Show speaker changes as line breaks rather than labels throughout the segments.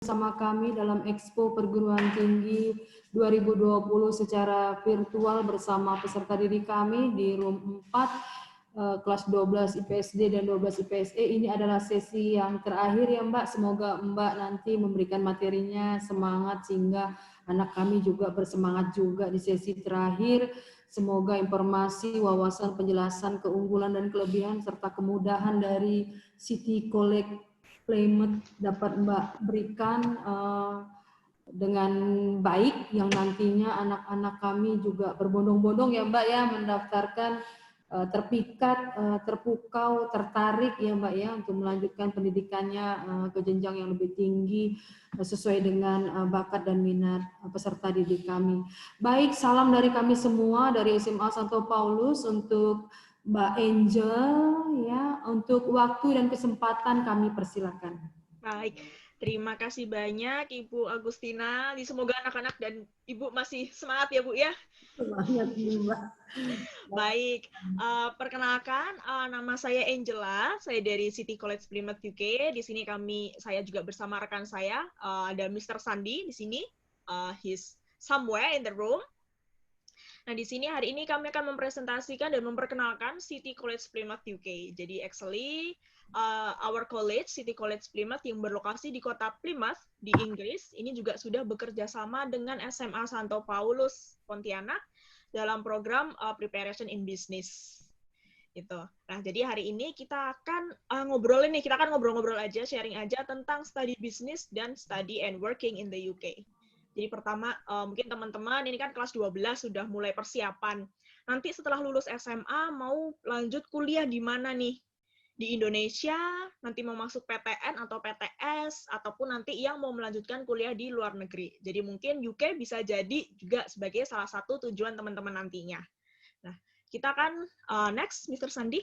bersama kami dalam Expo Perguruan Tinggi 2020 secara virtual bersama peserta didik kami di room 4 kelas 12 IPSD dan 12 IPSE. Ini adalah sesi yang terakhir ya Mbak. Semoga Mbak nanti memberikan materinya semangat sehingga anak kami juga bersemangat juga di sesi terakhir. Semoga informasi, wawasan, penjelasan, keunggulan dan kelebihan serta kemudahan dari City College Plymouth dapat Mbak berikan dengan baik, yang nantinya anak-anak kami juga berbondong-bondong ya Mbak ya mendaftarkan, terpikat, terpukau, tertarik ya Mbak ya untuk melanjutkan pendidikannya ke jenjang yang lebih tinggi sesuai dengan bakat dan minat peserta didik kami. Baik, salam dari kami semua dari SMA Santo Paulus untuk Mbak Angel ya, untuk waktu dan kesempatan kami persilakan.
Baik, terima kasih banyak Ibu Agustina. Semoga anak-anak dan Ibu masih semangat ya Bu ya.
Semangat Mbak.
Baik, perkenalkan nama saya Angela, saya dari City College Plymouth UK. Di sini saya juga bersama rekan saya, ada Mr. Sandi di sini, he's somewhere in the room. Nah, di sini hari ini kami akan mempresentasikan dan memperkenalkan City College Plymouth UK. Jadi, actually, our college, City College Plymouth, yang berlokasi di kota Plymouth, di Inggris, ini juga sudah bekerja sama dengan SMA Santo Paulus, Pontianak, dalam program Preparation in Business. Gitu. Nah, jadi hari ini kita akan ngobrol-ngobrol aja, sharing aja tentang study business dan study and working in the UK. Jadi pertama, mungkin teman-teman ini kan kelas 12 sudah mulai persiapan. Nanti setelah lulus SMA mau lanjut kuliah di mana nih? Di Indonesia, nanti mau masuk PTN atau PTS, ataupun nanti yang mau melanjutkan kuliah di luar negeri. Jadi mungkin UK bisa jadi juga sebagai salah satu tujuan teman-teman nantinya. Nah, kita akan, next, Mr. Sandi,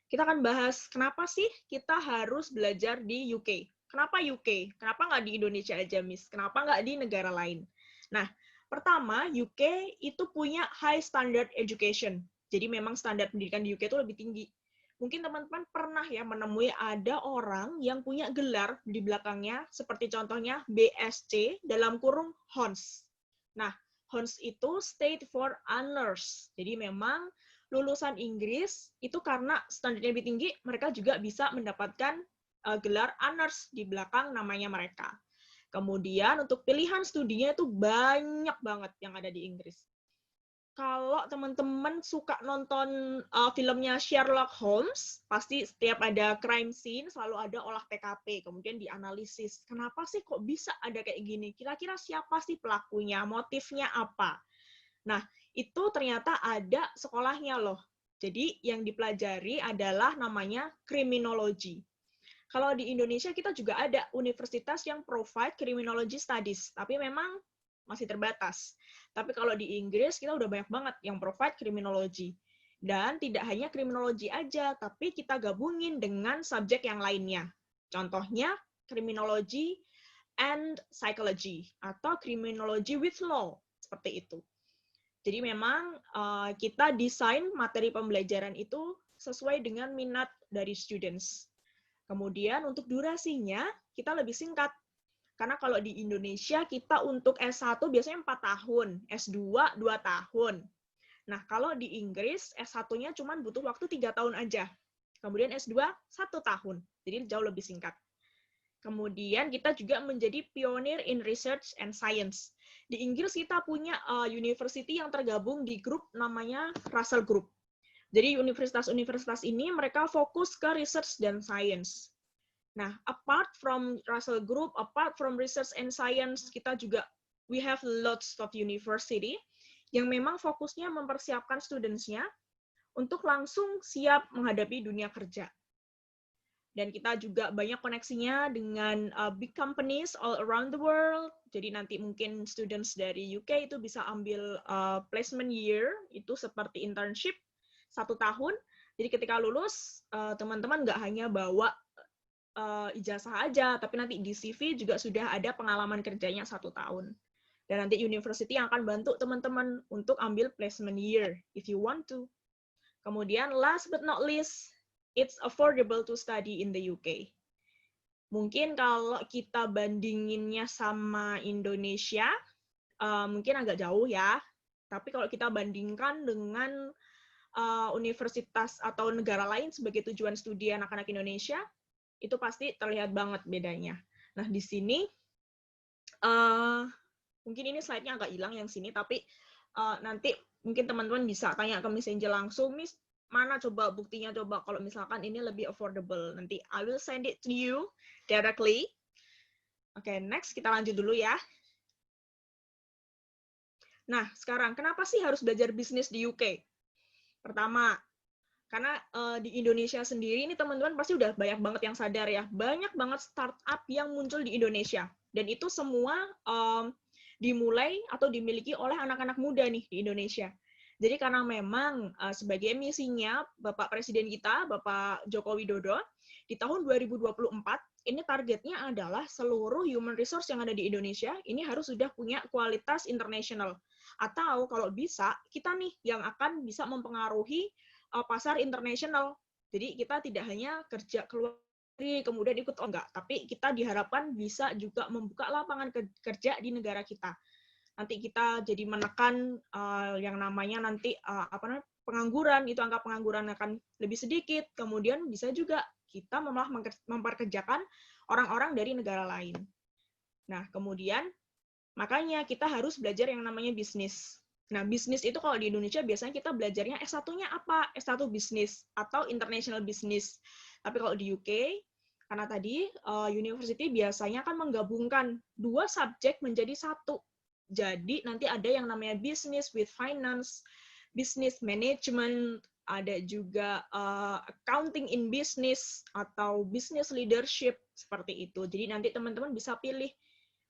kita akan bahas kenapa sih kita harus belajar di UK. Kenapa UK? Kenapa nggak di Indonesia aja, Miss? Kenapa nggak di negara lain? Nah, pertama, UK itu punya high standard education. Jadi memang standar pendidikan di UK itu lebih tinggi. Mungkin teman-teman pernah ya menemui ada orang yang punya gelar di belakangnya, seperti contohnya BSc dalam kurung Hons. Nah, Hons itu State for Honors. Jadi memang lulusan Inggris itu karena standarnya lebih tinggi, mereka juga bisa mendapatkan gelar honors di belakang namanya mereka. Kemudian untuk pilihan studinya itu banyak banget yang ada di Inggris. Kalau teman-teman suka nonton filmnya Sherlock Holmes, pasti setiap ada crime scene selalu ada olah TKP, kemudian dianalisis. Kenapa sih kok bisa ada kayak gini? Kira-kira siapa sih pelakunya? Motifnya apa? Nah, itu ternyata ada sekolahnya loh. Jadi yang dipelajari adalah namanya kriminologi. Kalau di Indonesia kita juga ada universitas yang provide criminology studies, tapi memang masih terbatas. Tapi kalau di Inggris kita udah banyak banget yang provide criminology. Dan tidak hanya criminology aja, tapi kita gabungin dengan subjek yang lainnya. Contohnya criminology and psychology atau criminology with law, seperti itu. Jadi memang kita desain materi pembelajaran itu sesuai dengan minat dari students. Kemudian untuk durasinya kita lebih singkat. Karena kalau di Indonesia kita untuk S1 biasanya 4 tahun, S2 2 tahun. Nah, kalau di Inggris S1-nya cuma butuh waktu 3 tahun aja. Kemudian S2 1 tahun. Jadi jauh lebih singkat. Kemudian kita juga menjadi pionir in research and science. Di Inggris kita punya university yang tergabung di grup namanya Russell Group. Jadi universitas-universitas ini mereka fokus ke research dan science. Nah, apart from Russell Group, apart from research and science, kita juga we have lots of university yang memang fokusnya mempersiapkan students-nya untuk langsung siap menghadapi dunia kerja. Dan kita juga banyak koneksinya dengan big companies all around the world. Jadi nanti mungkin students dari UK itu bisa ambil placement year, itu seperti internship 1 tahun. Jadi ketika lulus, teman-teman nggak hanya bawa ijazah aja, tapi nanti di CV juga sudah ada pengalaman kerjanya 1 tahun. Dan nanti university yang akan bantu teman-teman untuk ambil placement year, if you want to. Kemudian, last but not least, it's affordable to study in the UK. Mungkin kalau kita bandinginnya sama Indonesia, mungkin agak jauh ya. Tapi kalau kita bandingkan dengan universitas atau negara lain sebagai tujuan studi anak-anak Indonesia, itu pasti terlihat banget bedanya. Nah, di sini, mungkin ini slide-nya agak hilang yang sini, tapi nanti mungkin teman-teman bisa tanya ke Miss Angel langsung, Miss, mana coba buktinya coba kalau misalkan ini lebih affordable. Nanti I will send it to you directly. Oke, next kita lanjut dulu ya. Nah, sekarang kenapa sih harus belajar bisnis di UK? Pertama, karena di Indonesia sendiri ini teman-teman pasti udah banyak banget yang sadar ya, banyak banget startup yang muncul di Indonesia. Dan itu semua dimulai atau dimiliki oleh anak-anak muda nih di Indonesia. Jadi karena memang sebagai misinya Bapak Presiden kita, Bapak Joko Widodo, di tahun 2024, ini targetnya adalah seluruh human resource yang ada di Indonesia, ini harus sudah punya kualitas internasional. Atau kalau bisa, kita nih yang akan bisa mempengaruhi pasar internasional. Jadi kita tidak hanya kerja keluar negeri, kemudian ikut, enggak. Tapi kita diharapkan bisa juga membuka lapangan kerja di negara kita. Nanti kita jadi menekan yang namanya nanti pengangguran, itu angka pengangguran akan lebih sedikit. Kemudian bisa juga kita malah memperkerjakan orang-orang dari negara lain. Nah, kemudian makanya kita harus belajar yang namanya bisnis. Nah, bisnis itu kalau di Indonesia biasanya kita belajarnya S1-nya apa? S1 bisnis atau international business. Tapi kalau di UK, karena tadi university biasanya kan menggabungkan dua subjek menjadi satu. Jadi nanti ada yang namanya business with finance, business management, ada juga accounting in business atau business leadership seperti itu. Jadi nanti teman-teman bisa pilih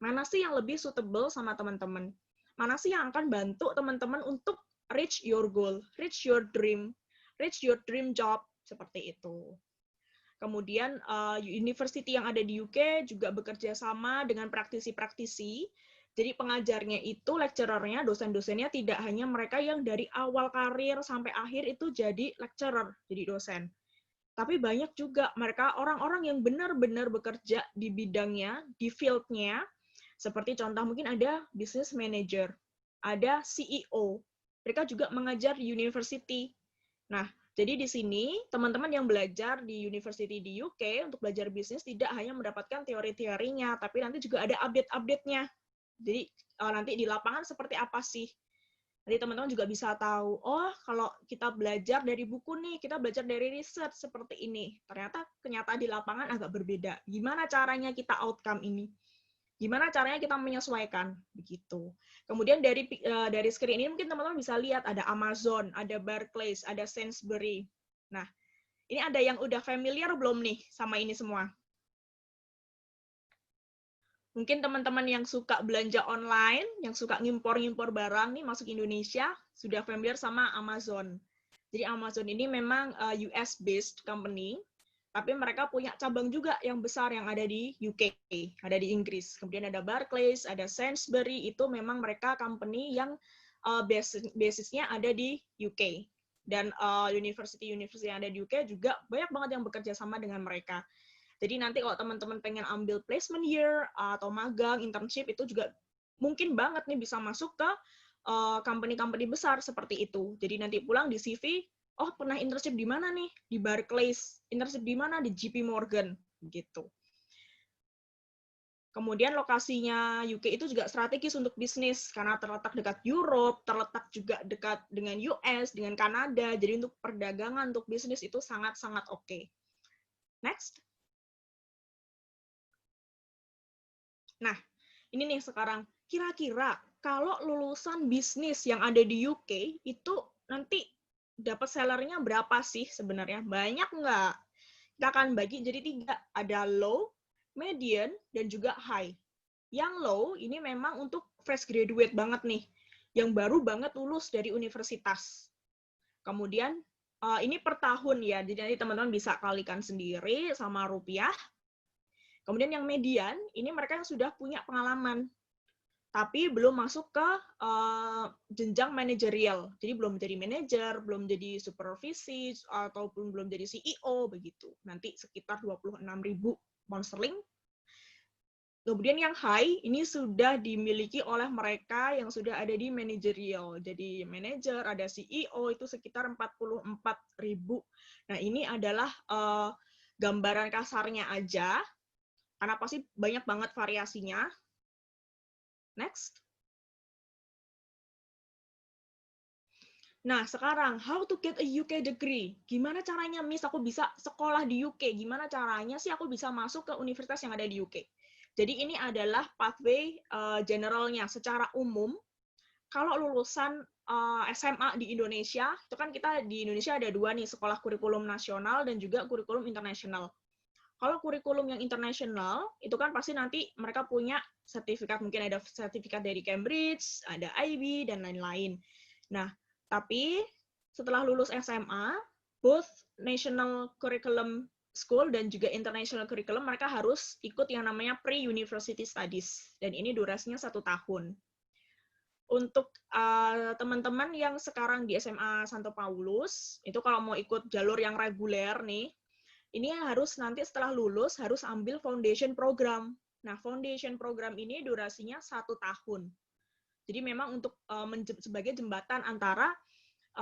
mana sih yang lebih suitable sama teman-teman. Mana sih yang akan bantu teman-teman untuk reach your goal, reach your dream job seperti itu. Kemudian university yang ada di UK juga bekerja sama dengan praktisi-praktisi. Jadi pengajarnya itu, lecturer-nya, dosen-dosennya tidak hanya mereka yang dari awal karir sampai akhir itu jadi lecturer, jadi dosen. Tapi banyak juga mereka orang-orang yang benar-benar bekerja di bidangnya, di field-nya. Seperti contoh mungkin ada business manager, ada CEO. Mereka juga mengajar di university. Nah, jadi di sini teman-teman yang belajar di university di UK untuk belajar bisnis tidak hanya mendapatkan teori-teorinya, tapi nanti juga ada update-update-nya. Jadi nanti di lapangan seperti apa sih? Nanti teman-teman juga bisa tahu, oh kalau kita belajar dari buku nih, kita belajar dari riset seperti ini. Ternyata kenyataan di lapangan agak berbeda. Gimana caranya kita outcome ini? Gimana caranya kita menyesuaikan? Begitu. Kemudian dari screen ini mungkin teman-teman bisa lihat ada Amazon, ada Barclays, ada Sainsbury. Nah, ini ada yang udah familiar belum nih sama ini semua? Mungkin teman-teman yang suka belanja online, yang suka ngimpor-ngimpor barang nih masuk Indonesia, sudah familiar sama Amazon. Jadi Amazon ini memang US-based company, tapi mereka punya cabang juga yang besar yang ada di UK, ada di Inggris. Kemudian ada Barclays, ada Sainsbury, itu memang mereka company yang basisnya ada di UK. Dan university-university yang ada di UK juga banyak banget yang bekerja sama dengan mereka. Jadi nanti kalau teman-teman pengen ambil placement year atau magang, internship, itu juga mungkin banget nih bisa masuk ke company-company besar seperti itu. Jadi nanti pulang di CV, oh pernah internship di mana nih? Di Barclays. Internship di mana? Di JP Morgan. Gitu. Kemudian lokasinya UK itu juga strategis untuk bisnis, karena terletak dekat Europe, terletak juga dekat dengan US, dengan Kanada. Jadi untuk perdagangan, untuk bisnis itu sangat-sangat oke. Next. Nah, ini nih sekarang, kira-kira kalau lulusan bisnis yang ada di UK, itu nanti dapat salary-nya berapa sih sebenarnya? Banyak nggak? Kita akan bagi jadi 3. Ada low, median, dan juga high. Yang low ini memang untuk fresh graduate banget nih, yang baru banget lulus dari universitas. Kemudian, ini per tahun ya, jadi nanti teman-teman bisa kalikan sendiri sama rupiah. Kemudian yang median, ini mereka yang sudah punya pengalaman, tapi belum masuk ke jenjang manajerial. Jadi belum jadi manajer, belum jadi supervisi, ataupun belum jadi CEO, begitu. Nanti sekitar 26.000 pound sterling. Kemudian yang high ini sudah dimiliki oleh mereka yang sudah ada di managerial. Jadi manager, ada CEO itu sekitar 44.000. Nah, ini adalah gambaran kasarnya aja, karena pasti banyak banget variasinya. Next. Nah, sekarang, how to get a UK degree? Gimana caranya, Miss, aku bisa sekolah di UK? Gimana caranya sih aku bisa masuk ke universitas yang ada di UK? Jadi ini adalah pathway generalnya secara umum. Kalau lulusan SMA di Indonesia, itu kan kita di Indonesia ada dua nih, sekolah kurikulum nasional dan juga kurikulum internasional. Kalau kurikulum yang internasional, itu kan pasti nanti mereka punya sertifikat, mungkin ada sertifikat dari Cambridge, ada IB, dan lain-lain. Nah, tapi setelah lulus SMA, both National Curriculum School dan juga International Curriculum, mereka harus ikut yang namanya Pre-University Studies. Dan ini durasinya 1 tahun. Untuk teman-teman yang sekarang di SMA Santo Paulus, itu kalau mau ikut jalur yang reguler nih, ini harus nanti setelah lulus harus ambil foundation program. Nah, foundation program ini durasinya 1 tahun. Jadi memang untuk sebagai jembatan antara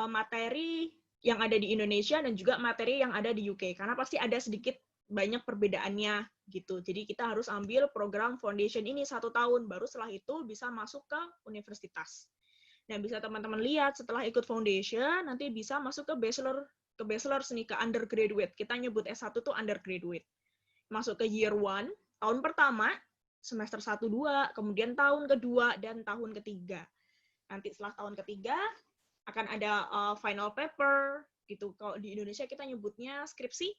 materi yang ada di Indonesia dan juga materi yang ada di UK. Karena pasti ada sedikit banyak perbedaannya gitu. Jadi kita harus ambil program foundation ini 1 tahun, baru setelah itu bisa masuk ke universitas. Nah, bisa teman-teman lihat setelah ikut foundation, nanti bisa masuk ke bachelor nih, ke undergraduate. Kita nyebut S1 tuh undergraduate. Masuk ke year 1, tahun pertama, semester 1-2, kemudian tahun kedua, dan tahun ketiga. Nanti setelah tahun ketiga, akan ada final paper, gitu. Kalau di Indonesia kita nyebutnya skripsi.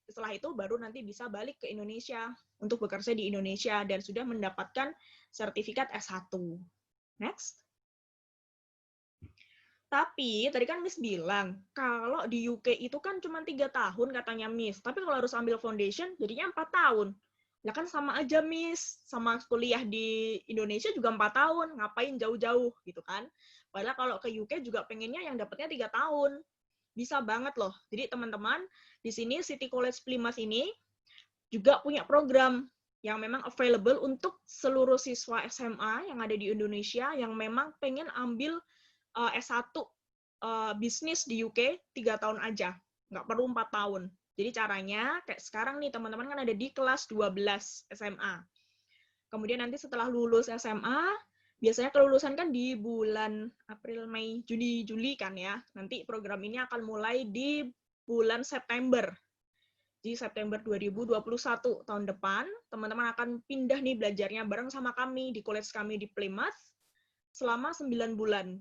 Setelah itu baru nanti bisa balik ke Indonesia untuk bekerja di Indonesia dan sudah mendapatkan sertifikat S1. Next. Tapi, tadi kan Miss bilang, kalau di UK itu kan cuma 3 tahun katanya Miss. Tapi kalau harus ambil foundation, jadinya 4 tahun. Ya kan sama aja Miss, sama kuliah di Indonesia juga 4 tahun. Ngapain jauh-jauh gitu kan. Padahal kalau ke UK juga pengennya yang dapatnya 3 tahun. Bisa banget loh. Jadi teman-teman, di sini City College Plymouth ini juga punya program yang memang available untuk seluruh siswa SMA yang ada di Indonesia yang memang pengen ambil S1 bisnis di UK 3 tahun aja, nggak perlu 4 tahun. Jadi caranya, kayak sekarang nih teman-teman kan ada di kelas 12 SMA. Kemudian nanti setelah lulus SMA, biasanya kelulusan kan di bulan April, Mei, Juni, Juli kan ya. Nanti program ini akan mulai di bulan September. Di September 2021 tahun depan, teman-teman akan pindah nih belajarnya bareng sama kami di college kami di Plymouth selama 9 bulan.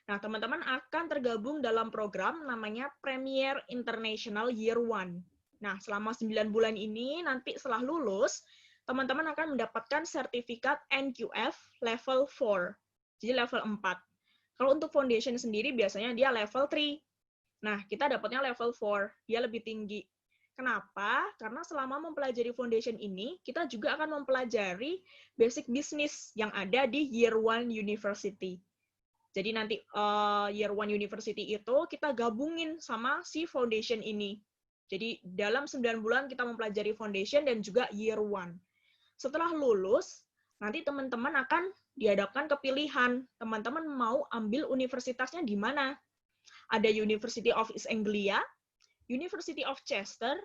Nah, teman-teman akan tergabung dalam program namanya Premier International Year 1. Nah, selama 9 bulan ini, nanti setelah lulus, teman-teman akan mendapatkan sertifikat NQF level 4. Jadi level 4. Kalau untuk foundation sendiri, biasanya dia level 3. Nah, kita dapatnya level 4. Dia lebih tinggi. Kenapa? Karena selama mempelajari foundation ini, kita juga akan mempelajari basic business yang ada di Year 1 University. Jadi nanti Year 1 University itu kita gabungin sama si foundation ini. Jadi dalam 9 bulan kita mempelajari foundation dan juga Year 1. Setelah lulus, nanti teman-teman akan dihadapkan ke pilihan. Teman-teman mau ambil universitasnya di mana? Ada University of East Anglia, University of Chester,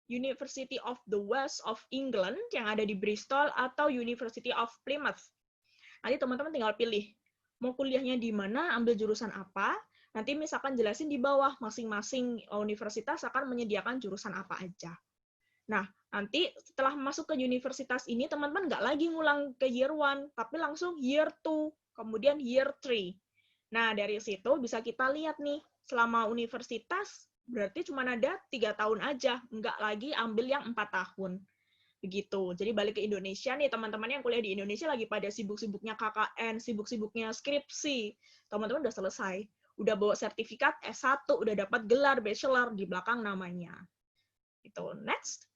University of the West of England yang ada di Bristol, atau University of Plymouth. Nanti teman-teman tinggal pilih. Mau kuliahnya di mana, ambil jurusan apa, nanti misalkan jelasin di bawah, masing-masing universitas akan menyediakan jurusan apa aja. Nah, nanti setelah masuk ke universitas ini, teman-teman nggak lagi ngulang ke year 1, tapi langsung year 2, kemudian year 3. Nah, dari situ bisa kita lihat nih, selama universitas, berarti cuma ada 3 tahun aja, nggak lagi ambil yang 4 tahun. Begitu. Jadi balik ke Indonesia nih, teman-teman yang kuliah di Indonesia lagi pada sibuk-sibuknya KKN, sibuk-sibuknya skripsi. Teman-teman udah selesai. Udah bawa sertifikat S1, udah dapat gelar bachelor di belakang namanya. Itu. Next.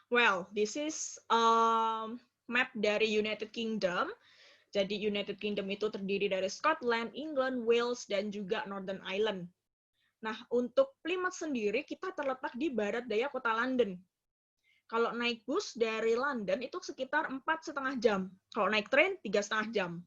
Well, this is map dari United Kingdom. Jadi United Kingdom itu terdiri dari Scotland, England, Wales, dan juga Northern Ireland. Nah, untuk Plymouth sendiri, kita terletak di barat daya kota London. Kalau naik bus dari London itu sekitar 4,5 jam. Kalau naik train, 3,5 jam.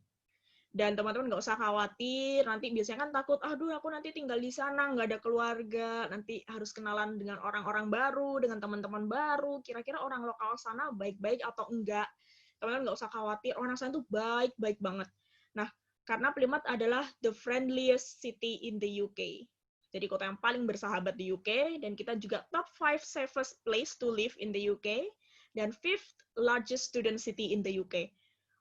Dan teman-teman nggak usah khawatir, nanti biasanya kan takut, aduh aku nanti tinggal di sana, nggak ada keluarga, nanti harus kenalan dengan orang-orang baru, dengan teman-teman baru, kira-kira orang lokal sana baik-baik atau enggak. Teman-teman nggak usah khawatir, orang sana tuh baik-baik banget. Nah, karena Plymouth adalah the friendliest city in the UK. Jadi kota yang paling bersahabat di UK, dan kita juga top 5 safest place to live in the UK, dan 5th largest student city in the UK.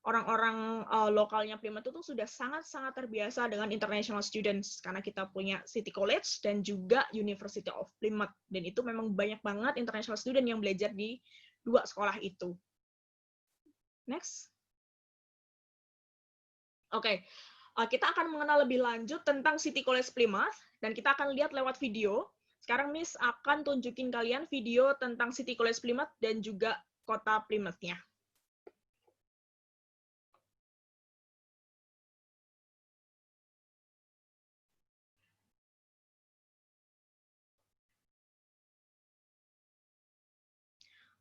Orang-orang lokalnya Plymouth itu sudah sangat-sangat terbiasa dengan international students karena kita punya City College dan juga University of Plymouth, dan itu memang banyak banget international student yang belajar di dua sekolah itu. Next. Oke, kita akan mengenal lebih lanjut tentang City College Plymouth dan kita akan lihat lewat video. Sekarang Miss akan tunjukin kalian video tentang City College Plymouth dan juga kota Plymouth-nya.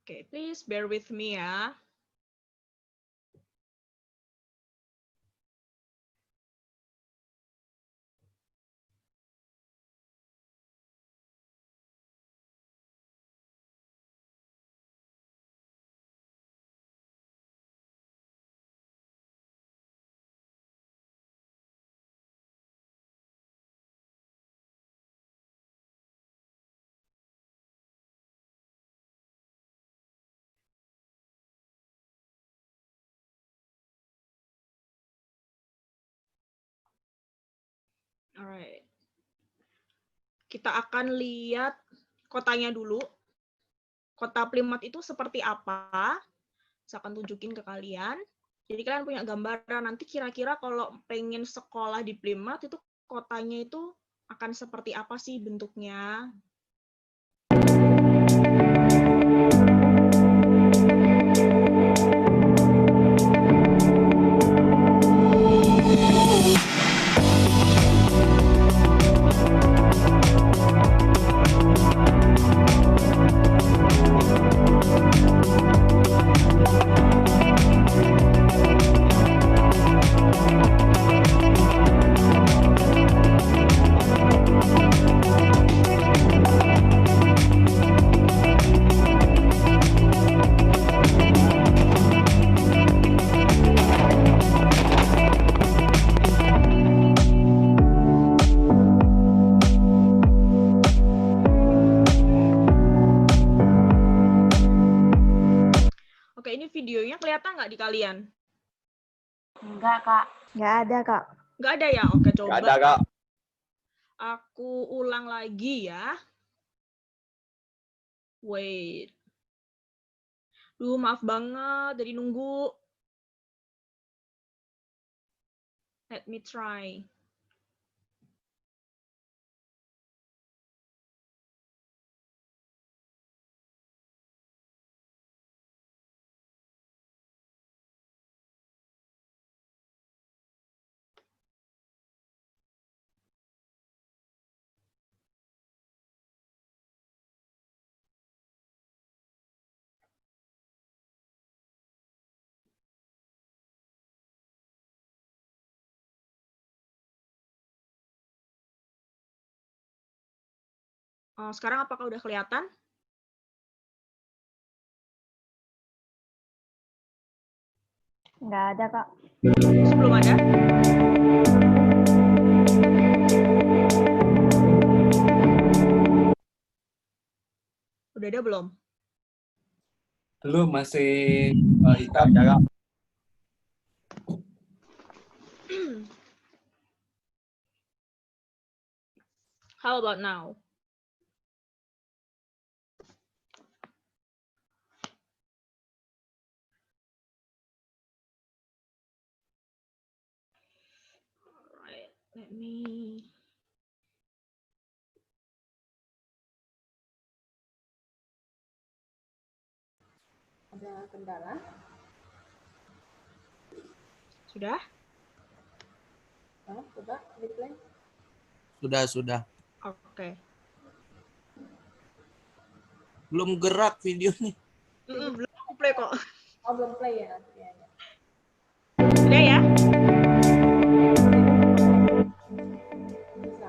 Oke, please bear with me ya. Alright. Kita akan lihat kotanya dulu. Kota Plymouth itu seperti apa? Saya akan tunjukin ke kalian. Jadi kalian punya gambaran nanti kira-kira kalau pengen sekolah di Plymouth itu kotanya itu akan seperti apa sih bentuknya? Oke, ini videonya kelihatan nggak di kalian?
Enggak, Kak.
Nggak ada, Kak.
Nggak ada ya? Oke, coba.
Nggak ada, Kak.
Aku ulang lagi ya. Wait. Duh, maaf banget, dari nunggu. Let me try. Sekarang apakah udah kelihatan?
Nggak ada, Kak.
Sebelum ada? Udah ada belum?
Belum, masih hitam ya, Kak.
How about now? Alright, let me...
Ada kendala?
Sudah?
Coba replay.
Sudah.
Oke.
Belum gerak video nih.
Belum aku play kok.
Oh, belum play ya nanti ya.
Udah ya?
Bisa.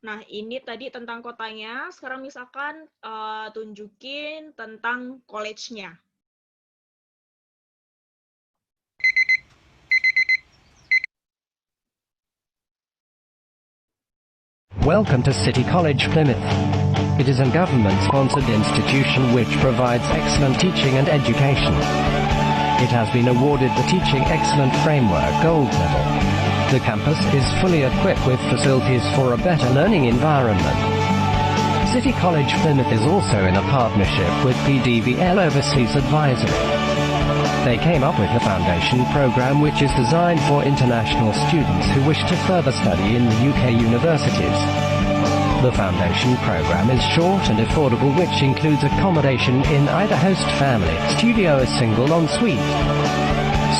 Nah, ini tadi tentang kotanya. Sekarang misalkan tunjukin tentang college-nya.
Welcome to City College Plymouth. It is a government-sponsored institution which provides excellent teaching and education. It has been awarded the Teaching Excellent Framework Gold Medal. The campus is fully equipped with facilities for a better learning environment. City College Plymouth is also in a partnership with PDVL Overseas Advisory. They came up with the foundation program which is designed for international students who wish to further study in the UK universities. The foundation program is short and affordable, which includes accommodation in either host family, studio or single ensuite.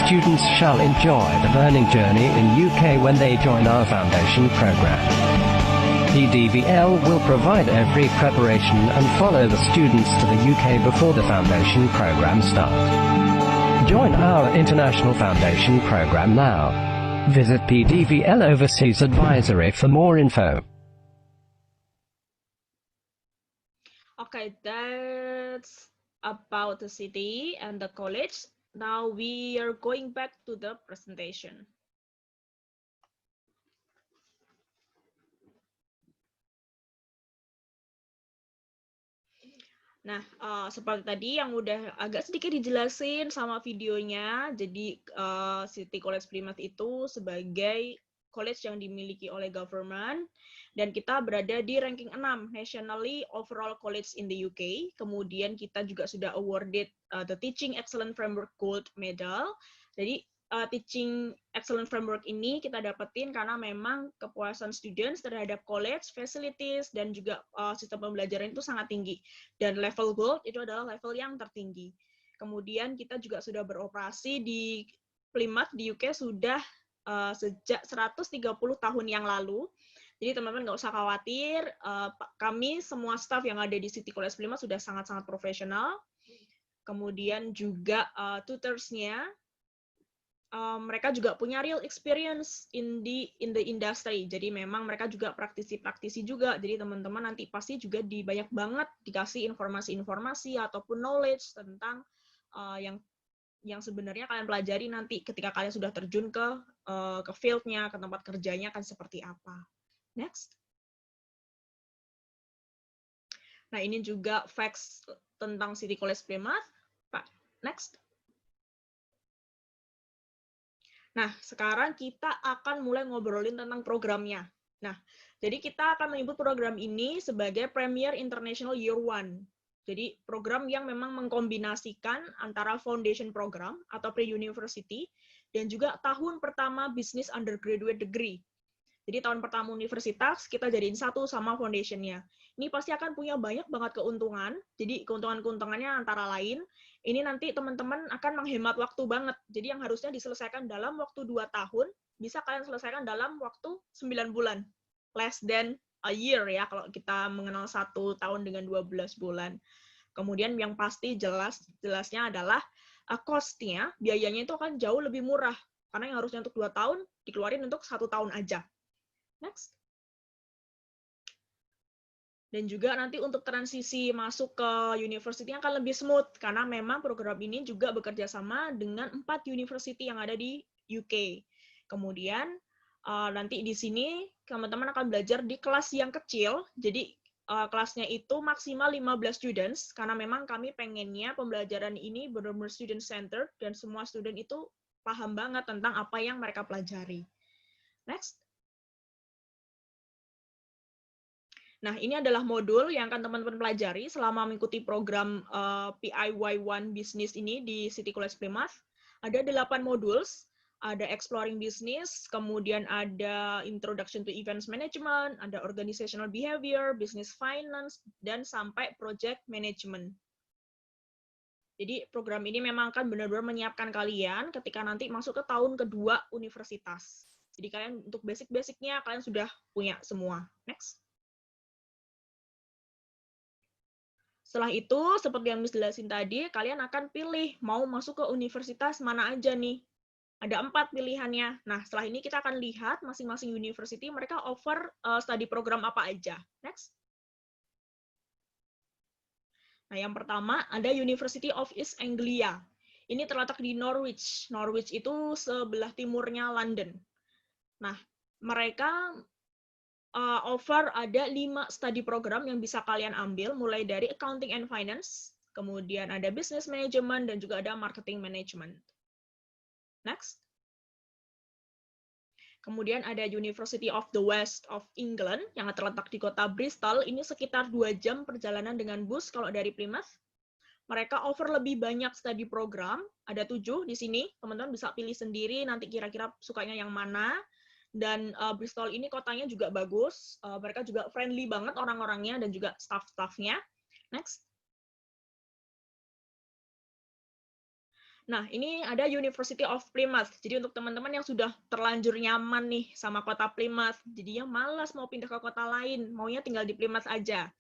Students shall enjoy the learning journey in UK when they join our foundation program. PDVL will provide every preparation and follow the students to the UK before the foundation program starts. Join our International Foundation program now. Visit PDVL Overseas Advisory for more info.
Okay, that's about the city and the college. Now we are going back to the presentation. Nah, seperti tadi yang udah agak sedikit dijelasin sama videonya, jadi City College Plymouth itu sebagai college yang dimiliki oleh government, dan kita berada di ranking 6 nationally overall college in the UK. Kemudian kita juga sudah awarded the Teaching Excellent Framework Gold Medal. Jadi Teaching Excellent Framework ini kita dapetin karena memang kepuasan students terhadap college, facilities, dan juga sistem pembelajaran itu sangat tinggi. Dan level gold itu adalah level yang tertinggi. Kemudian kita juga sudah beroperasi di Plymouth di UK sudah sejak 130 tahun yang lalu. Jadi teman-teman nggak usah khawatir, kami semua staff yang ada di City College Plymouth sudah sangat-sangat profesional. Kemudian juga tutors-nya, mereka juga punya real experience in the industry. Jadi memang mereka juga praktisi-praktisi juga. Jadi teman-teman nanti pasti juga banyak banget dikasih informasi-informasi ataupun knowledge tentang yang sebenarnya kalian pelajari nanti ketika kalian sudah terjun ke field-nya, ke tempat kerjanya akan seperti apa. Next. Nah, ini juga facts tentang City College Plymouth. Pak, next. Nah, sekarang kita akan mulai ngobrolin tentang programnya. Nah, jadi kita akan menyebut program ini sebagai Premier International Year One. Jadi, program yang memang mengkombinasikan antara foundation program atau pre-university dan juga tahun pertama business undergraduate degree. Jadi tahun pertama universitas kita jadiin satu sama foundation-nya. Ini pasti akan punya banyak banget keuntungan. Jadi keuntungan-keuntungannya antara lain, ini nanti teman-teman akan menghemat waktu banget. Jadi yang harusnya diselesaikan dalam waktu 2 tahun, bisa kalian selesaikan dalam waktu 9 bulan. Less than a year ya, kalau kita mengenal 1 tahun dengan 12 bulan. Kemudian yang pasti jelasnya adalah cost-nya, biayanya itu akan jauh lebih murah. Karena yang harusnya untuk 2 tahun, dikeluarin untuk 1 tahun aja. Next. Dan juga nanti untuk transisi masuk ke university akan lebih smooth, karena memang program ini juga bekerja sama dengan 4 university yang ada di UK. Kemudian nanti di sini teman-teman akan belajar di kelas yang kecil, jadi kelasnya itu maksimal 15 students, karena memang kami pengennya pembelajaran ini benar-benar student-centered, dan semua student itu paham banget tentang apa yang mereka pelajari. Next. Nah, ini adalah modul yang akan teman-teman pelajari selama mengikuti program PIY1 Business ini di City College Plymouth. Ada 8 modules, ada Exploring Business, kemudian ada Introduction to Events Management, ada Organizational Behavior, Business Finance, dan sampai Project Management. Jadi program ini memang akan benar-benar menyiapkan kalian ketika nanti masuk ke tahun kedua universitas. Jadi kalian untuk basic-basicnya kalian sudah punya semua. Next. Setelah itu, seperti yang Miss jelasin tadi, kalian akan pilih mau masuk ke universitas mana aja nih. Ada 4 pilihannya. Nah, setelah ini kita akan lihat masing-masing university mereka offer study program apa aja. Next. Nah, yang pertama ada University of East Anglia. Ini terletak di Norwich. Norwich itu sebelah timurnya London. Nah, mereka offer ada 5 study program yang bisa kalian ambil, mulai dari Accounting and Finance, kemudian ada Business Management, dan juga ada Marketing Management. Next. Kemudian ada University of the West of England, yang terletak di kota Bristol, ini sekitar 2 jam perjalanan dengan bus kalau dari Plymouth. Mereka offer lebih banyak study program, ada 7 di sini, teman-teman bisa pilih sendiri, nanti kira-kira sukanya yang mana. Dan Bristol ini kotanya juga bagus, mereka juga friendly banget orang-orangnya dan juga staff-staffnya. Next. Nah, ini ada University of Plymouth. Jadi untuk teman-teman yang sudah terlanjur nyaman nih sama kota Plymouth, jadinya malas mau pindah ke kota lain, maunya tinggal di Plymouth aja.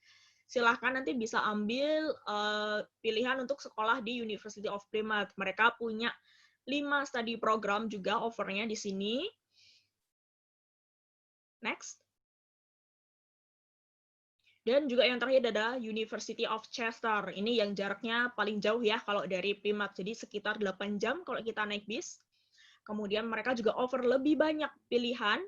Silahkan nanti bisa ambil pilihan untuk sekolah di University of Plymouth. Mereka punya 5 study program juga offernya di sini. Next. Dan juga yang terakhir ada University of Chester. Ini yang jaraknya paling jauh ya kalau dari Plymouth. Jadi sekitar 8 jam kalau kita naik bis. Kemudian mereka juga offer lebih banyak pilihan.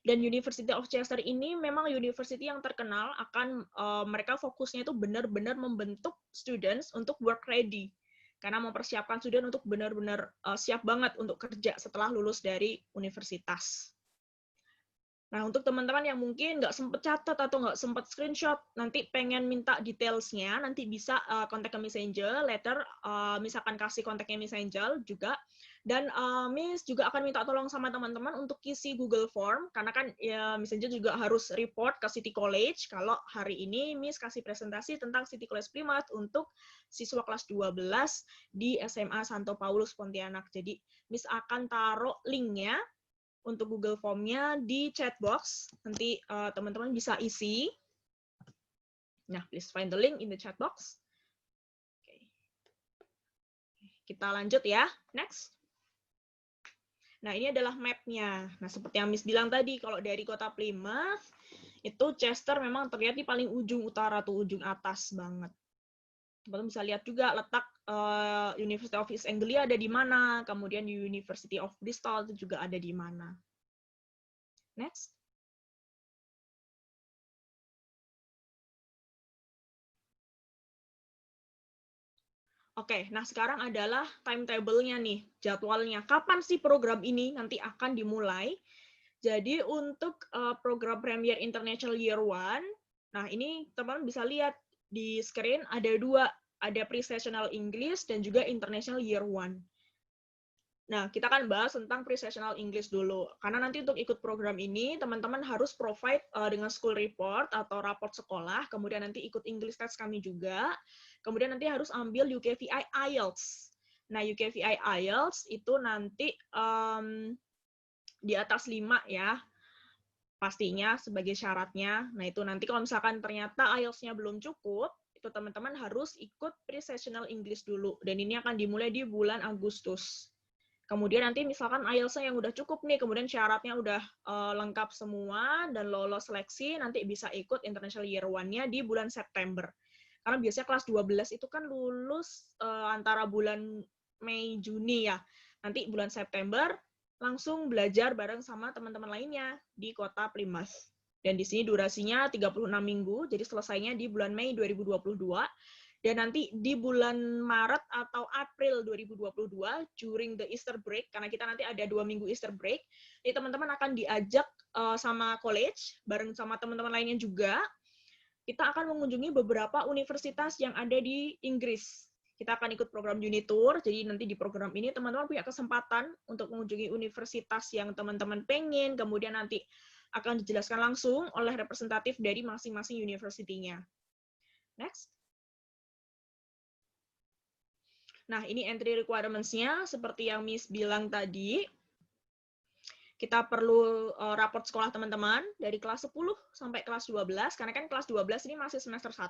Dan University of Chester ini memang university yang terkenal akan mereka fokusnya itu benar-benar membentuk students untuk work ready. Karena mempersiapkan student untuk benar-benar siap banget untuk kerja setelah lulus dari universitas. Nah, untuk teman-teman yang mungkin nggak sempat catat atau nggak sempat screenshot, nanti pengen minta detailsnya, nanti bisa kontak ke Miss Angel, later misalkan kasih kontaknya Miss Angel juga. Dan Miss juga akan minta tolong sama teman-teman untuk isi Google Form, karena kan ya, Miss Angel juga harus report ke City College kalau hari ini Miss kasih presentasi tentang City College Plymouth untuk siswa kelas 12 di SMA Santo Paulus Pontianak. Jadi Miss akan taruh linknya untuk Google Form-nya di chat box. Nanti teman-teman bisa isi. Nah, please find the link in the chat box. Oke. Kita lanjut ya. Next. Nah, ini adalah map-nya. Nah, seperti yang Miss bilang tadi, kalau dari kota Plymouth, itu Chester memang terlihat di paling ujung utara, tuh ujung atas banget. Teman-teman bisa lihat juga letak University of East Anglia ada di mana, kemudian University of Bristol itu juga ada di mana. Next. Oke, nah sekarang adalah timetable-nya nih, jadwalnya. Kapan sih program ini nanti akan dimulai? Jadi untuk program Premier International Year 1, nah ini teman-teman bisa lihat di screen ada dua, ada Pre-Sessional English dan juga International Year 1. Nah, kita akan bahas tentang Pre-Sessional English dulu. Karena nanti untuk ikut program ini, teman-teman harus provide dengan school report atau raport sekolah, kemudian nanti ikut English test kami juga, kemudian nanti harus ambil UKVI IELTS. Nah, UKVI IELTS itu nanti di atas 5 ya, pastinya sebagai syaratnya. Nah, itu nanti kalau misalkan ternyata IELTS-nya belum cukup, itu teman-teman harus ikut Pre-Sessional English dulu. Dan ini akan dimulai di bulan Agustus. Kemudian nanti misalkan IELTS-nya yang udah cukup nih, kemudian syaratnya udah lengkap semua dan lolos seleksi, nanti bisa ikut International Year 1-nya di bulan September. Karena biasanya kelas 12 itu kan lulus antara bulan Mei, Juni ya. Nanti bulan September langsung belajar bareng sama teman-teman lainnya di kota Plymouth. Dan di sini durasinya 36 minggu, jadi selesainya di bulan Mei 2022. Dan nanti di bulan Maret atau April 2022, during the Easter break, karena kita nanti ada 2 minggu Easter break, jadi teman-teman akan diajak sama college, bareng sama teman-teman lainnya juga, kita akan mengunjungi beberapa universitas yang ada di Inggris. Kita akan ikut program unit tour, jadi nanti di program ini teman-teman punya kesempatan untuk mengunjungi universitas yang teman-teman pengen, kemudian nanti akan dijelaskan langsung oleh representatif dari masing-masing university-nya. Next. Nah, ini entry requirements-nya, seperti yang Miss bilang tadi. Kita perlu raport sekolah teman-teman, dari kelas 10 sampai kelas 12, karena kan kelas 12 ini masih semester 1.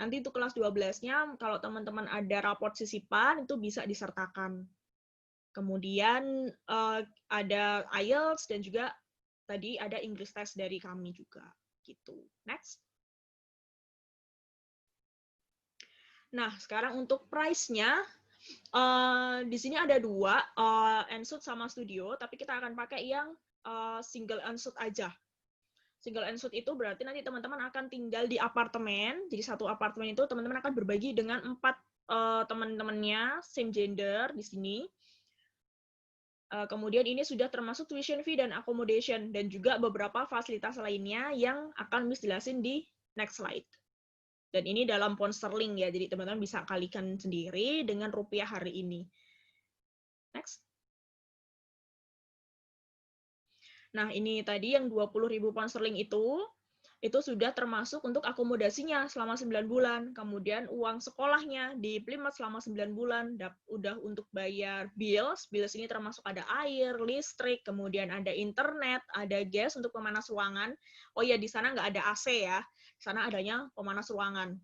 Nanti untuk kelas 12-nya, kalau teman-teman ada raport sisipan, itu bisa disertakan. Kemudian ada IELTS, dan juga tadi ada English test dari kami juga. Gitu. Next. Nah, sekarang untuk price-nya, di sini ada dua, Ensuite sama Studio, tapi kita akan pakai yang single Ensuite aja. Single Ensuite itu berarti nanti teman-teman akan tinggal di apartemen, jadi satu apartemen itu teman-teman akan berbagi dengan 4 teman-temannya, same gender di sini. Kemudian ini sudah termasuk tuition fee dan accommodation, dan juga beberapa fasilitas lainnya yang akan Miss jelasin di next slide. Dan ini dalam pound sterling ya, jadi teman-teman bisa kalikan sendiri dengan rupiah hari ini. Next. Nah, ini tadi yang 20.000 pound sterling itu sudah termasuk untuk akomodasinya selama 9 bulan. Kemudian uang sekolahnya di Plymouth selama 9 bulan, udah untuk bayar bills. Bills ini termasuk ada air, listrik, kemudian ada internet, ada gas untuk pemanas ruangan. Oh iya, di sana nggak ada AC ya. Sana adanya pemanas ruangan.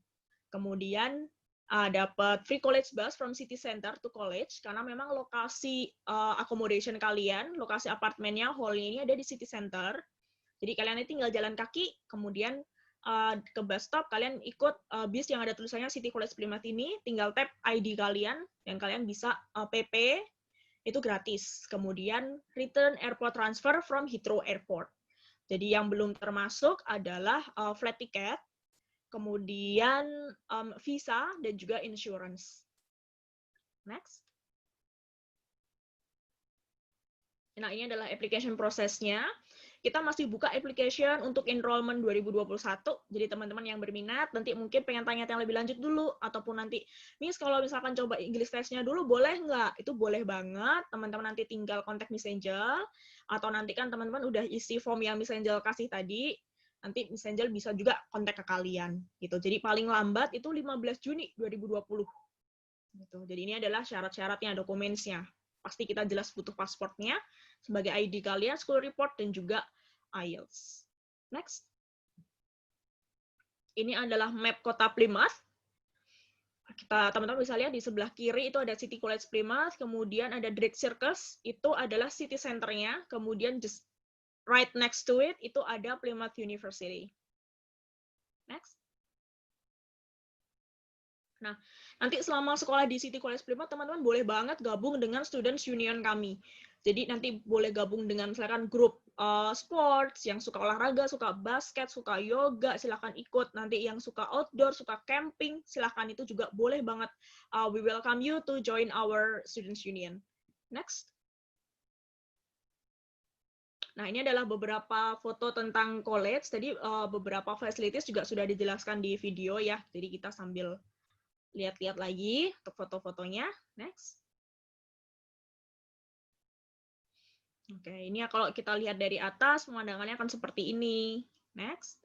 Kemudian dapat free college bus from city center to college, karena memang lokasi accommodation kalian, lokasi apartemennya, hall ini ada di city center. Jadi kalian tinggal jalan kaki, kemudian ke bus stop, kalian ikut bis yang ada tulisannya City College Plymouth ini, tinggal tap ID kalian, dan kalian bisa PP, itu gratis. Kemudian return airport transfer from Heathrow Airport. Jadi yang belum termasuk adalah flight ticket, kemudian visa, dan juga insurance. Next. Nah, ini adalah application prosesnya. Kita masih buka application untuk enrollment 2021. Jadi teman-teman yang berminat, nanti mungkin pengen tanya-tanya lebih lanjut dulu, ataupun nanti, Miss kalau misalkan coba English test-nya dulu, boleh nggak? Itu boleh banget. Teman-teman nanti tinggal kontak Miss Angel, atau nanti kan teman-teman udah isi form yang Miss Angel kasih tadi, nanti Miss Angel bisa juga kontak ke kalian. Gitu. Jadi paling lambat itu 15 Juni 2020. Gitu. Jadi ini adalah syarat-syaratnya, dokumennya. Pasti kita jelas butuh pasportnya, sebagai ID kalian, school report, dan juga IELTS. Next. Ini adalah map kota Plymouth. Teman-teman bisa lihat di sebelah kiri itu ada City College Plymouth, kemudian ada Drake Circus, itu adalah city center-nya, kemudian just right next to it, itu ada Plymouth University. Next. Nah, nanti selama sekolah di City College Plymouth, teman-teman boleh banget gabung dengan Students Union kami. Jadi nanti boleh gabung dengan misalkan grup sports, yang suka olahraga, suka basket, suka yoga, silahkan ikut. Nanti yang suka outdoor, suka camping, silahkan, itu juga boleh banget. We welcome you to join our Students Union. Next. Nah, ini adalah beberapa foto tentang college. Tadi beberapa facilities juga sudah dijelaskan di video ya. Jadi kita sambil lihat-lihat lagi untuk foto-fotonya. Next. Oke, ini ya kalau kita lihat dari atas, pemandangannya akan seperti ini. Next.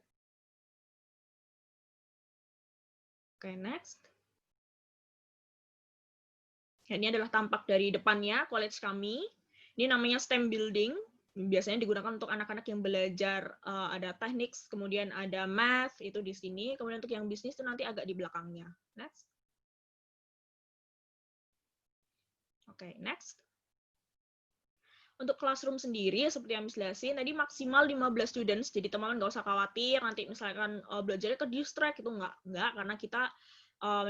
Oke, next. Ya, ini adalah tampak dari depannya college kami. Ini namanya STEM Building. Biasanya digunakan untuk anak-anak yang belajar ada teknik, kemudian ada math, itu di sini. Kemudian untuk yang bisnis itu nanti agak di belakangnya. Next. Oke, next. Untuk classroom sendiri, seperti yang jelasin, tadi maksimal 15 students, jadi teman-teman nggak usah khawatir, nanti misalkan belajarnya ke distract, itu nggak, karena kita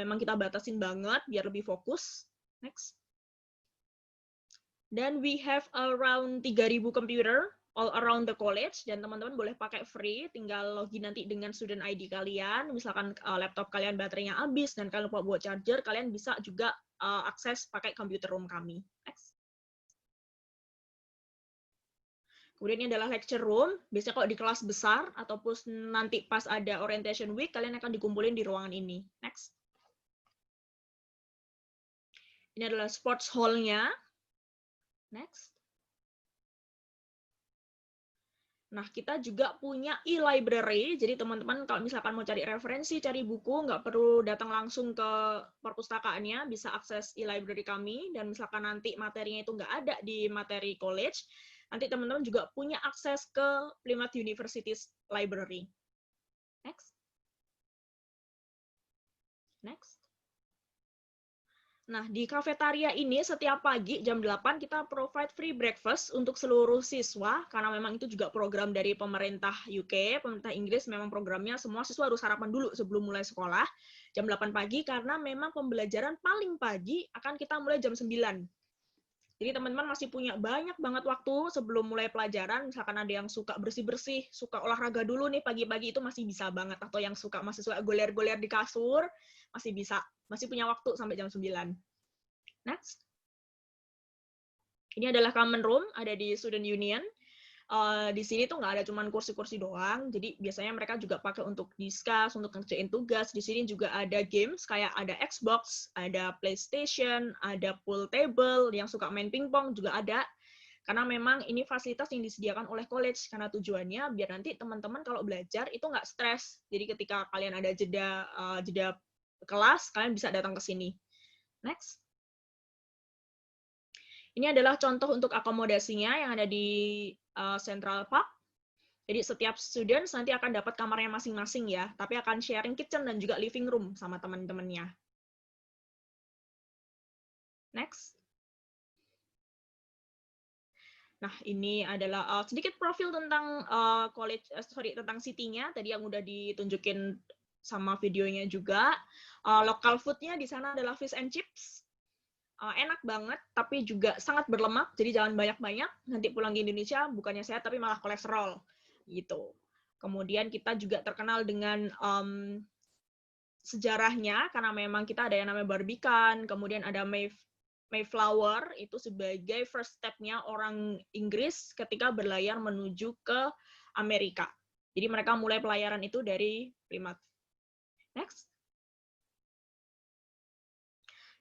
memang kita batasin banget, biar lebih fokus. Next. Dan we have around 3.000 computer all around the college, dan teman-teman boleh pakai free, tinggal login nanti dengan student ID kalian, misalkan laptop kalian baterainya habis, dan kalian lupa buat charger, kalian bisa juga akses pakai computer room kami. Next. Kemudian ini adalah lecture room. Biasanya kalau di kelas besar, ataupun nanti pas ada orientation week, kalian akan dikumpulin di ruangan ini. Next. Ini adalah sports hall-nya. Next. Nah, kita juga punya e-library. Jadi teman-teman kalau misalkan mau cari referensi, cari buku, nggak perlu datang langsung ke perpustakaannya, bisa akses e-library kami. Dan misalkan nanti materinya itu nggak ada di materi college, nanti teman-teman juga punya akses ke Plymouth University's library. Next. Next. Nah, di kafetaria ini setiap pagi jam 8 kita provide free breakfast untuk seluruh siswa, karena memang itu juga program dari pemerintah UK, pemerintah Inggris, memang programnya semua siswa harus sarapan dulu sebelum mulai sekolah, jam 8 pagi, karena memang pembelajaran paling pagi akan kita mulai jam 9. Jadi teman-teman masih punya banyak banget waktu sebelum mulai pelajaran, misalkan ada yang suka bersih-bersih, suka olahraga dulu nih pagi-pagi, itu masih bisa banget, atau yang masih suka goler-goler di kasur, masih bisa, masih punya waktu sampai jam 9. Next. Ini adalah common room, ada di Student Union. Di sini tuh nggak ada cuman kursi-kursi doang, jadi biasanya mereka juga pakai untuk discuss, untuk ngerjain tugas. Di sini juga ada games, kayak ada Xbox, ada PlayStation, ada pool table, yang suka main pingpong juga ada. Karena memang ini fasilitas yang disediakan oleh college, karena tujuannya biar nanti teman-teman kalau belajar itu nggak stres. Jadi ketika kalian ada jeda kelas, kalian bisa datang ke sini. Next. Ini adalah contoh untuk akomodasinya yang ada di Central Park. Jadi setiap students nanti akan dapat kamarnya masing-masing ya, tapi akan sharing kitchen dan juga living room sama teman-temannya. Next. Nah, ini adalah sedikit profil tentang tentang city-nya, tadi yang udah ditunjukin sama videonya juga. Local food-nya di sana adalah fish and chips. Enak banget, tapi juga sangat berlemak, jadi jangan banyak-banyak, nanti pulang ke Indonesia bukannya sehat, tapi malah kolesterol, gitu. Kemudian kita juga terkenal dengan sejarahnya, karena memang kita ada yang namanya Barbican, kemudian ada Mayflower, itu sebagai first step-nya orang Inggris ketika berlayar menuju ke Amerika. Jadi mereka mulai pelayaran itu dari Plymouth. Next.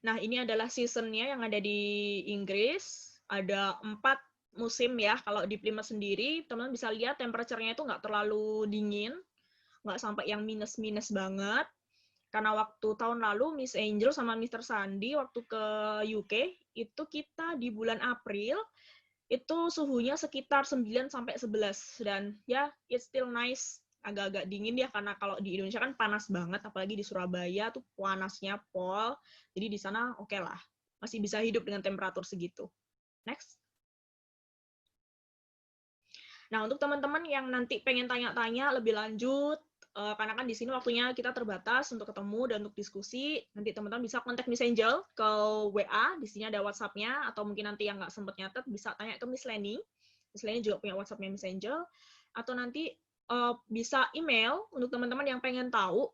Nah, ini adalah season-nya yang ada di Inggris. Ada 4 musim ya. Kalau di Plymouth sendiri, teman-teman bisa lihat temperature-nya itu nggak terlalu dingin. Nggak sampai yang minus-minus banget. Karena waktu tahun lalu, Miss Angel sama Mr. Sandy, waktu ke UK, itu kita di bulan April, itu suhunya sekitar 9 sampai 11 dan ya it's still nice, agak-agak dingin ya karena kalau di Indonesia kan panas banget, apalagi di Surabaya tuh panasnya pol. Jadi di sana oke lah, masih bisa hidup dengan temperatur segitu. Next. Nah, untuk teman-teman yang nanti pengen tanya-tanya lebih lanjut, karena kan di sini waktunya kita terbatas untuk ketemu dan untuk diskusi, nanti teman-teman bisa kontak Miss Angel ke WA, di sini ada WhatsApp-nya, atau mungkin nanti yang nggak sempat nyatet bisa tanya ke Miss Leni. Miss Leni juga punya WhatsApp-nya Miss Angel, atau nanti bisa email untuk teman-teman yang pengen tahu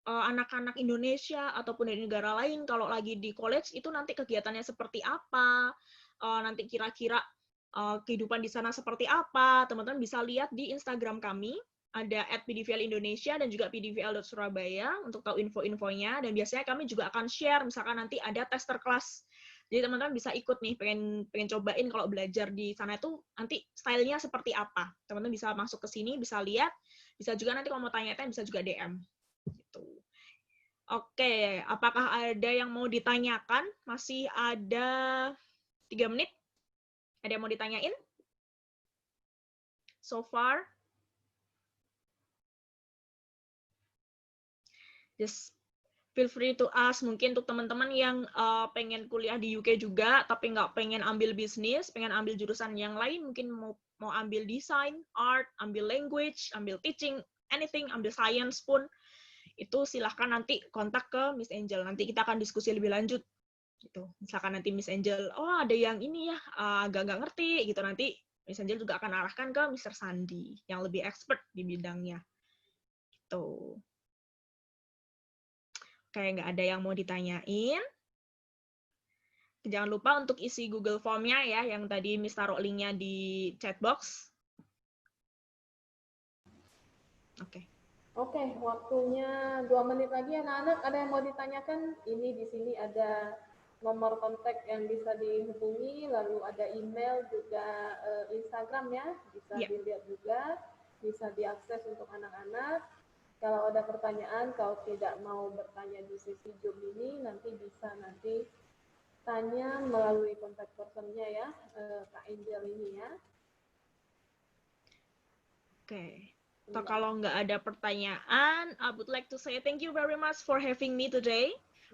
anak-anak Indonesia ataupun dari negara lain kalau lagi di college itu nanti kegiatannya seperti apa, nanti kira-kira kehidupan di sana seperti apa, teman-teman bisa lihat di Instagram kami, ada @pdvl Indonesia dan juga pdvl.surabaya untuk tahu info-infonya, dan biasanya kami juga akan share, misalkan nanti ada tester kelas, jadi teman-teman bisa ikut nih, pengen cobain kalau belajar di sana itu nanti stylenya seperti apa, teman-teman bisa masuk ke sini, bisa lihat, bisa juga nanti kalau mau tanya-tanya bisa juga DM. Gitu. Oke, apakah ada yang mau ditanyakan? Masih ada 3 menit. Ada yang mau ditanyain? So far? Just feel free to ask. Mungkin untuk teman-teman yang pengen kuliah di UK juga, tapi nggak pengen ambil bisnis, pengen ambil jurusan yang lain, mungkin mau ambil desain, art, ambil language, ambil teaching, anything, ambil science pun, itu silahkan nanti kontak ke Miss Angel. Nanti kita akan diskusi lebih lanjut. Gitu. Misalkan nanti Miss Angel, oh ada yang ini ya, agak nggak ngerti, gitu, nanti Miss Angel juga akan arahkan ke Mr. Sandi, yang lebih expert di bidangnya. Gitu. Kayak nggak ada yang mau ditanyain. Jangan lupa untuk isi Google Form-nya ya, yang tadi Miss taruh link-nya di chat box. Oke.
Oke, waktunya 2 menit lagi anak-anak. Ada yang mau ditanyakan? Ini di sini ada nomor kontak yang bisa dihubungi, lalu ada email juga, Instagram ya, bisa dilihat juga, bisa diakses untuk anak-anak. Kalau ada pertanyaan, kalau tidak mau bertanya di sesi Zoom ini, nanti bisa tanya melalui kontak personnya ya, Kak Angel ini ya.
Oke. Atau kalau nggak ada pertanyaan, I would like to say thank you very much for having me today,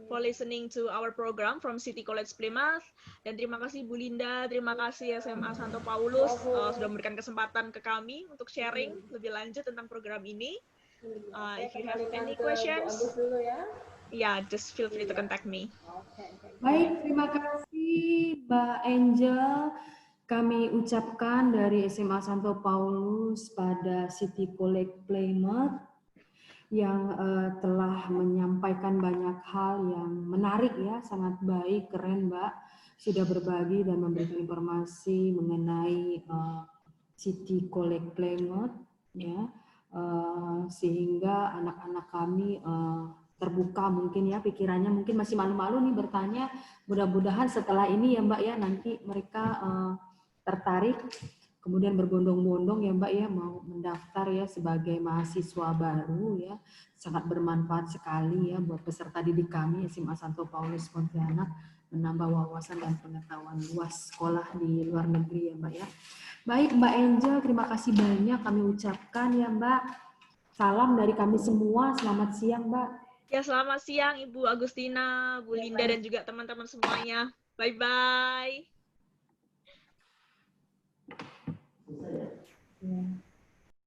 for listening to our program from City College Plymouth. Dan terima kasih Bu Linda, terima kasih SMA Santo Paulus sudah memberikan kesempatan ke kami untuk sharing lebih lanjut tentang program ini. If you have any questions, just feel free to contact me.
Baik, terima kasih Mbak Angel. Kami ucapkan dari SMA Santo Paulus pada City College Plymouth yang telah menyampaikan banyak hal yang menarik ya, sangat baik, keren Mbak, sudah berbagi dan memberikan informasi mengenai City College Plymouth ya, sehingga anak-anak kami terbuka mungkin ya pikirannya, mungkin masih malu-malu nih bertanya, mudah-mudahan setelah ini ya Mbak ya nanti mereka tertarik, kemudian berbondong-bondong ya Mbak ya mau mendaftar ya sebagai mahasiswa baru ya, sangat bermanfaat sekali ya buat peserta didik kami SMA Santo Paulus Pontianak, menambah wawasan dan pengetahuan luas sekolah di luar negeri ya Mbak ya. Baik Mbak Angel, terima kasih banyak kami ucapkan ya Mbak. Salam dari kami semua, selamat siang Mbak.
Ya, selamat siang Ibu Agustina, Bu Linda dan juga teman-teman semuanya. Bye-bye.
Ya.